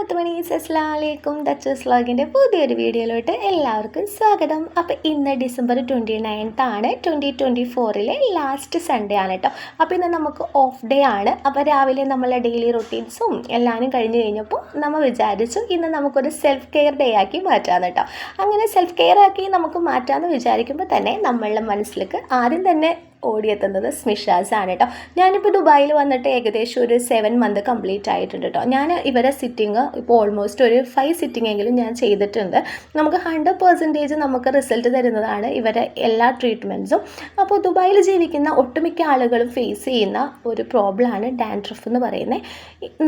മുത്തുമണീസ്, അസ്സലാമു അലൈക്കും. ദച്ചൂസ് വ്ളോഗിൻ്റെ പുതിയൊരു വീഡിയോയിലോട്ട് എല്ലാവർക്കും സ്വാഗതം. അപ്പോൾ ഇന്ന് ഡിസംബർ 29 ആണ്, 2024 ലാസ്റ്റ് സൺഡേ ആണ് കേട്ടോ. അപ്പോൾ ഇന്ന് നമുക്ക് ഓഫ് ഡേ ആണ്. അപ്പോൾ രാവിലെ നമ്മളെ ഡെയിലി റൊട്ടീൻസും എല്ലാവരും കഴിഞ്ഞ് കഴിഞ്ഞപ്പോൾ നമ്മൾ വിചാരിച്ചു ഇന്ന് നമുക്കൊരു സെൽഫ് കെയർ ഡേ ആക്കി മാറ്റാമെന്ന് കേട്ടോ. അങ്ങനെ സെൽഫ് കെയർ ആക്കി നമുക്ക് മാറ്റാമെന്ന് വിചാരിക്കുമ്പോൾ തന്നെ നമ്മളുടെ മനസ്സിലേക്ക് ആദ്യം തന്നെ ഓടിയെത്തുന്നത് സ്മിഷാസ് ആണ് കേട്ടോ. ഞാനിപ്പോൾ ദുബായിൽ വന്നിട്ട് ഏകദേശം ഒരു 7 മന്ത് കംപ്ലീറ്റ് ആയിട്ടുണ്ട് കേട്ടോ. ഞാൻ ഇവരെ സിറ്റിങ് ഇപ്പോൾ ഓൾമോസ്റ്റ് ഒരു 5 സിറ്റിംഗ് എങ്കിലും ഞാൻ ചെയ്തിട്ടുണ്ട്. നമുക്ക് 100% നമുക്ക് റിസൾട്ട് തരുന്നതാണ് ഇവരെ എല്ലാ ട്രീറ്റ്മെൻറ്റ്സും. അപ്പോൾ ദുബായിൽ ജീവിക്കുന്ന ഒട്ടുമിക്ക ആളുകളും ഫേസ് ചെയ്യുന്ന ഒരു പ്രോബ്ലമാണ് ഡാൻഡ്രഫ് എന്ന് പറയുന്നത്.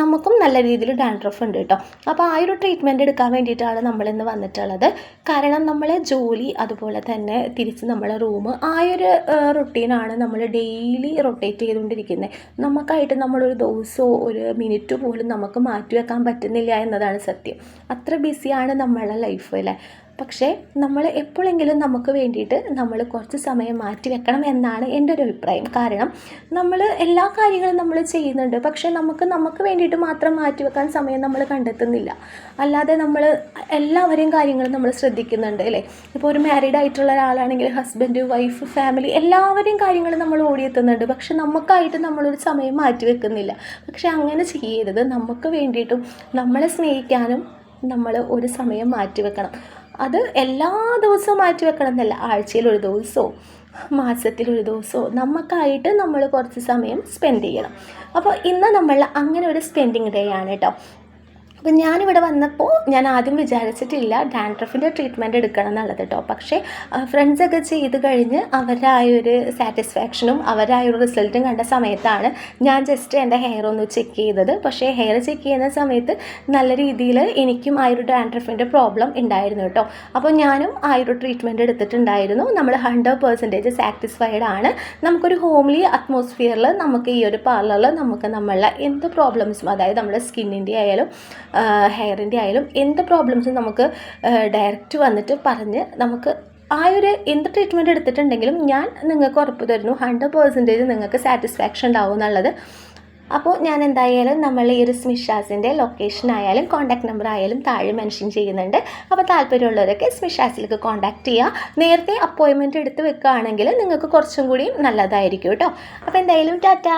നമുക്കും നല്ല രീതിയിൽ ഡാൻഡ്രഫ് ഉണ്ട് കേട്ടോ. അപ്പോൾ ആ ഒരു ട്രീറ്റ്മെൻറ്റ് എടുക്കാൻ വേണ്ടിയിട്ടാണ് നമ്മളിന്ന് വന്നിട്ടുള്ളത്. കാരണം നമ്മളെ ജോലി അതുപോലെ തന്നെ തിരിച്ച് നമ്മളെ റൂം ആ ഒരു റൊട്ടീനാണ് നമ്മൾ ഡെയിലി റൊട്ടേറ്റ് ചെയ്തുകൊണ്ടിരിക്കുന്നത്. നമുക്കായിട്ട് നമ്മളൊരു ദിവസമോ ഒരു മിനിറ്റ് പോലും നമുക്ക് മാറ്റിവെക്കാൻ പറ്റുന്നില്ല എന്നതാണ് സത്യം. അത്ര ബിസിയാണ് നമ്മളെ ലൈഫ് അല്ലേ. പക്ഷേ നമ്മൾ എപ്പോഴെങ്കിലും നമുക്ക് വേണ്ടിയിട്ട് നമ്മൾ കുറച്ച് സമയം മാറ്റി വെക്കണം എന്നാണ് എൻ്റെ ഒരു അഭിപ്രായം. കാരണം നമ്മൾ എല്ലാ കാര്യങ്ങളും നമ്മൾ ചെയ്യുന്നുണ്ട്, പക്ഷേ നമുക്ക് വേണ്ടിയിട്ട് മാത്രം മാറ്റി വെക്കാൻ സമയം നമ്മൾ കണ്ടെത്തുന്നില്ല. അല്ലാതെ നമ്മൾ എല്ലാവരെയും കാര്യങ്ങളും നമ്മൾ ശ്രദ്ധിക്കുന്നുണ്ട് അല്ലേ. ഇപ്പോൾ ഒരു മാരീഡ് ആയിട്ടുള്ള ഒരാളാണെങ്കിൽ ഹസ്ബൻഡ്, വൈഫ്, ഫാമിലി എല്ലാവരെയും കാര്യങ്ങൾ നമ്മൾ ഓടിയെത്തുന്നുണ്ട്, പക്ഷെ നമുക്കായിട്ട് നമ്മളൊരു സമയം മാറ്റി വെക്കുന്നില്ല. പക്ഷെ അങ്ങനെ ചെയ്യരുത്. നമുക്ക് വേണ്ടിയിട്ടും നമ്മളെ സ്നേഹിക്കാനും നമ്മൾ ഒരു സമയം മാറ്റി വെക്കണം. അത് എല്ലാ ദിവസവും മാറ്റി വെക്കണം എന്നല്ല, ആഴ്ചയിലൊരു ദിവസമോ മാസത്തിലൊരു ദിവസമോ നമുക്കായിട്ട് നമ്മൾ കുറച്ച് സമയം സ്പെൻഡ് ചെയ്യണം. അപ്പോൾ ഇന്ന് നമ്മൾ അങ്ങനെ ഒരു സ്പെൻഡിങ് ഡേ ആണ് കേട്ടോ. അപ്പോൾ ഞാനിവിടെ വന്നപ്പോൾ ഞാൻ ആദ്യം വിചാരിച്ചിട്ടില്ല ഡാൻഡ്രഫിൻ്റെ ട്രീറ്റ്മെൻറ്റ് എടുക്കണം എന്നുള്ളത് കേട്ടോ. പക്ഷേ ഫ്രണ്ട്സൊക്കെ ചെയ്ത് കഴിഞ്ഞ് അവരായൊരു സാറ്റിസ്ഫാക്ഷനും അവരായൊരു റിസൾട്ടും കണ്ട സമയത്താണ് ഞാൻ ജസ്റ്റ് എൻ്റെ ഹെയർ ഒന്ന് ചെക്ക് ചെയ്തത്. പക്ഷേ ഹെയർ ചെക്ക് ചെയ്യുന്ന സമയത്ത് നല്ല രീതിയിൽ എനിക്കും ആ ഒരു ഡാൻഡ്രഫിൻ്റെ പ്രോബ്ലം ഉണ്ടായിരുന്നു കേട്ടോ. അപ്പോൾ ഞാനും ആ ഒരു ട്രീറ്റ്മെൻറ്റ് എടുത്തിട്ടുണ്ടായിരുന്നു. നമ്മൾ 100% സാറ്റിസ്ഫൈഡ് ആണ്. നമുക്കൊരു ഹോംലി അറ്റ്മോസ്ഫിയറിൽ നമുക്ക് ഈ ഒരു പാർലറിൽ നമുക്ക് നമ്മളെ എന്ത് പ്രോബ്ലംസും, അതായത് നമ്മുടെ സ്കിന്നിൻ്റെ ആയാലും ഹെയറിൻ്റെ ആയാലും എന്ത് പ്രോബ്ലംസും നമുക്ക് ഡയറക്റ്റ് വന്നിട്ട് പറഞ്ഞ് നമുക്ക് ആ ഒരു എന്ത് ട്രീറ്റ്മെൻറ്റ് എടുത്തിട്ടുണ്ടെങ്കിലും ഞാൻ നിങ്ങൾക്ക് ഉറപ്പ് തരുന്നു 100% നിങ്ങൾക്ക് സാറ്റിസ്ഫാക്ഷൻ ഉണ്ടാവും എന്നുള്ളത്. അപ്പോൾ ഞാൻ എന്തായാലും നമ്മൾ ഈ ഒരു സ്മിഷാസിൻ്റെ ലൊക്കേഷൻ ആയാലും കോൺടാക്ട് നമ്പർ ആയാലും താഴെ മെൻഷൻ ചെയ്യുന്നുണ്ട്. അപ്പോൾ താല്പര്യമുള്ളവരൊക്കെ സ്മിഷാസിലേക്ക് കോൺടാക്ട് ചെയ്യുക. നേരത്തെ അപ്പോയിൻമെൻറ്റ് എടുത്ത് വെക്കുകയാണെങ്കിൽ നിങ്ങൾക്ക് കുറച്ചും കൂടി നല്ലതായിരിക്കും കേട്ടോ. അപ്പോൾ എന്തായാലും ടാറ്റാ.